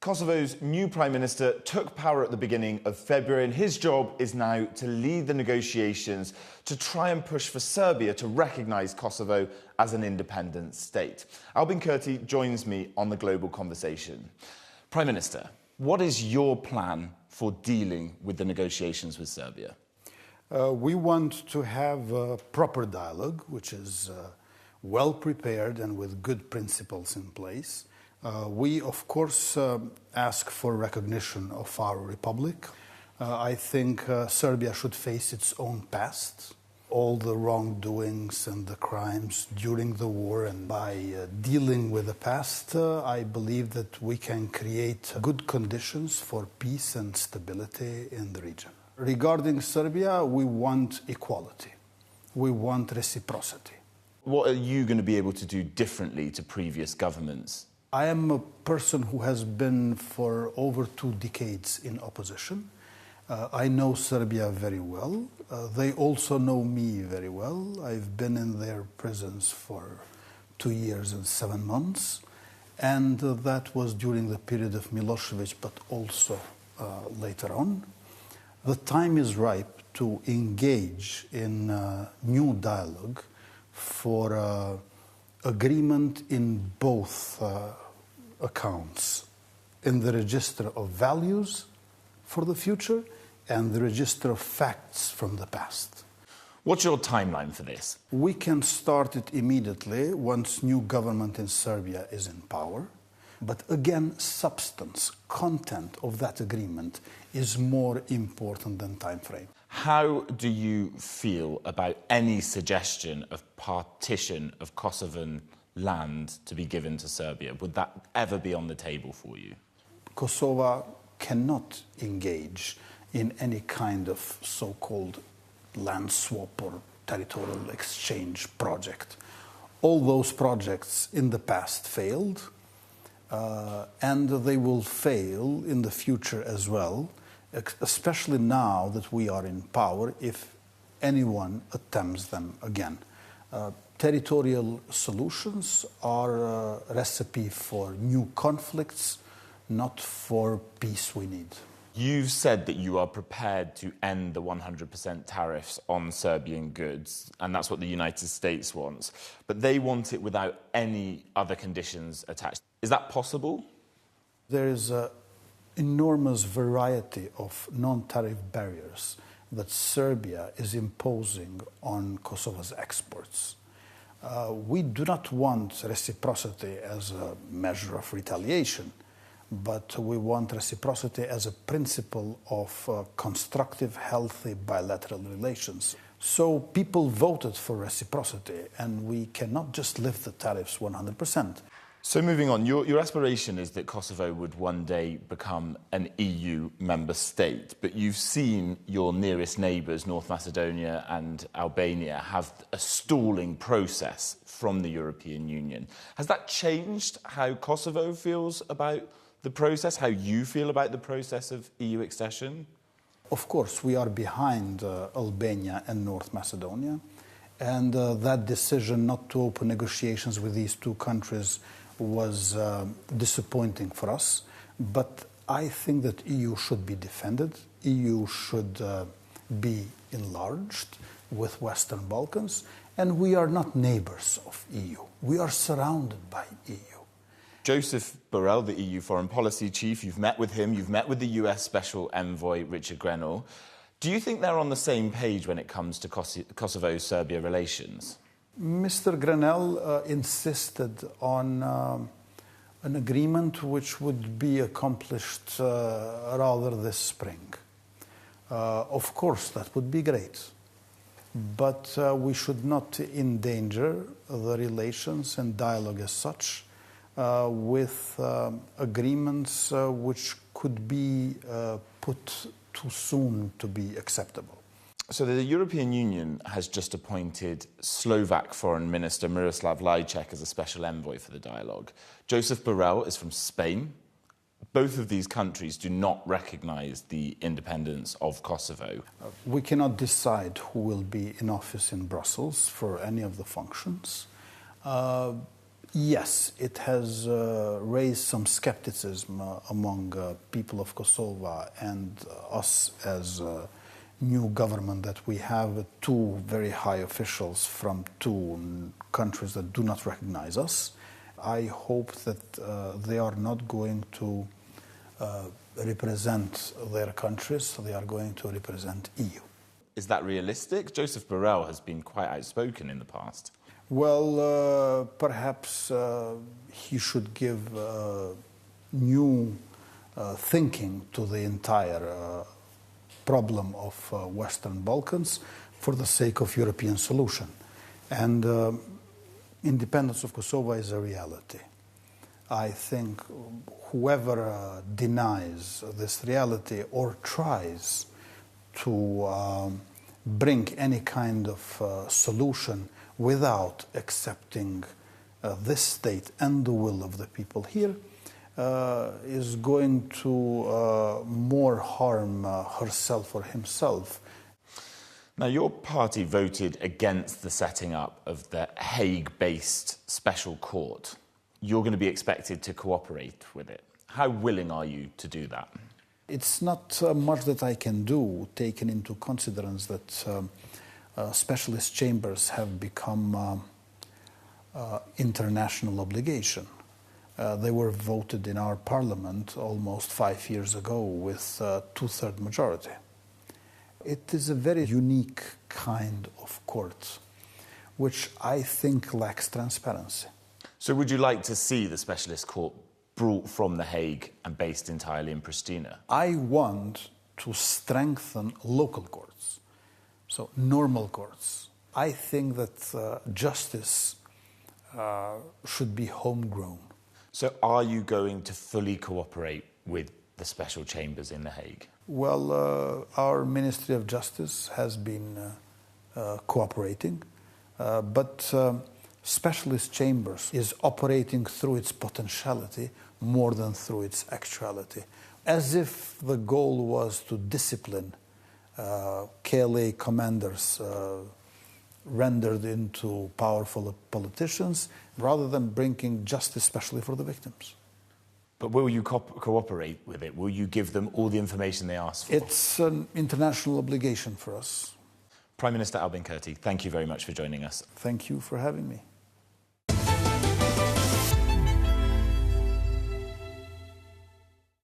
Kosovo's new Prime Minister took power at the beginning of February, and his job is now to lead the negotiations to try and push for Serbia to recognise Kosovo as an independent state. Albin Kurti joins me on the global conversation. Prime Minister, what is your plan for dealing with the negotiations with Serbia? We want to have a proper dialogue, which is well prepared and with good principles in place. We, of course, ask for recognition of our republic. I think Serbia should face its own past, all the wrongdoings and the crimes during the war, and by dealing with the past, I believe that we can create good conditions for peace and stability in the region. Regarding Serbia, we want equality. We want reciprocity. What are you going to be able to do differently to previous governments? I am a person who has been for over 2 decades in opposition. I know Serbia very well. They also know me very well. I've been in their prisons for 2 years and 7 months. And that was during the period of Milosevic, but also later on. The time is ripe to engage in new dialogue for agreement in both accounts, in the register of values for the future and the register of facts from the past. What's your timeline for this? We can start it immediately once new government in Serbia is in power. But again, substance, content of that agreement is more important than time frame. How do you feel about any suggestion of partition of Kosovan land to be given to Serbia? Would that ever be on the table for you? Kosovo cannot engage in any kind of so-called land swap or territorial exchange project. All those projects in the past failed, and they will fail in the future as well, especially now that we are in power, if anyone attempts them again. Territorial solutions are a recipe for new conflicts, not for peace we need. You've said that you are prepared to end the 100% tariffs on Serbian goods, and that's what the United States wants. But they want it without any other conditions attached. Is that possible? There is an enormous variety of non-tariff barriers that Serbia is imposing on Kosovo's exports. We do not want reciprocity as a measure of retaliation, but we want reciprocity as a principle of constructive, healthy bilateral relations. So people voted for reciprocity, and we cannot just lift the tariffs 100%. So moving on, your aspiration is that Kosovo would one day become an EU member state, but you've seen your nearest neighbours, North Macedonia and Albania, have a stalling process from the European Union. Has that changed how Kosovo feels about the process, how you feel about the process of EU accession? Of course, we are behind Albania and North Macedonia, and that decision not to open negotiations with these 2 countries was disappointing for us. But I think that EU should be defended. EU should be enlarged with Western Balkans, and we are not neighbours of EU. We are surrounded by EU. Joseph Borrell, the EU foreign policy chief, you've met with him, you've met with the US Special Envoy Richard Grenell. Do you think they're on the same page when it comes to Kosovo-Serbia relations? Mr. Grenell insisted on an agreement which would be accomplished rather this spring. Of course, that would be great. But we should not endanger the relations and dialogue as such with agreements which could be put too soon to be acceptable. So the European Union has just appointed Slovak Foreign Minister Miroslav Lajčák as a special envoy for the dialogue. Joseph Borrell is from Spain. Both of these countries do not recognise the independence of Kosovo. We cannot decide who will be in office in Brussels for any of the functions. Yes, it has raised some skepticism among people of Kosovo and us as a new government that we have two very high officials from two countries that do not recognize us. I hope that they are not going to represent their countries, they are going to represent EU. Is that realistic? Joseph Borrell has been quite outspoken in the past. Well, perhaps he should give new thinking to the entire problem of Western Balkans for the sake of European solution. And independence of Kosovo is a reality. I think whoever denies this reality or tries to bring any kind of solution without accepting this state and the will of the people here is going to more harm herself or himself. Now, your party voted against the setting up of the Hague-based special court. You're going to be expected to cooperate with it. How willing are you to do that? It's not much that I can do, taking into consideration that specialist chambers have become international obligation. They were voted in our parliament almost 5 years ago with two-thirds majority. It is a very unique kind of court, which I think lacks transparency. So would you like to see the specialist court brought from The Hague and based entirely in Pristina? I want to strengthen local courts, so normal courts. I think that justice should be homegrown. So are you going to fully cooperate with the special chambers in The Hague? Well, our Ministry of Justice has been cooperating, but specialist chambers is operating through its potentiality more than through its actuality. As if the goal was to discipline KLA commanders rendered into powerful politicians rather than bringing justice especially for the victims. But will you cooperate with it? Will you give them all the information they ask for? It's an international obligation for us. Prime Minister Albin Kurti, thank you very much for joining us. Thank you for having me.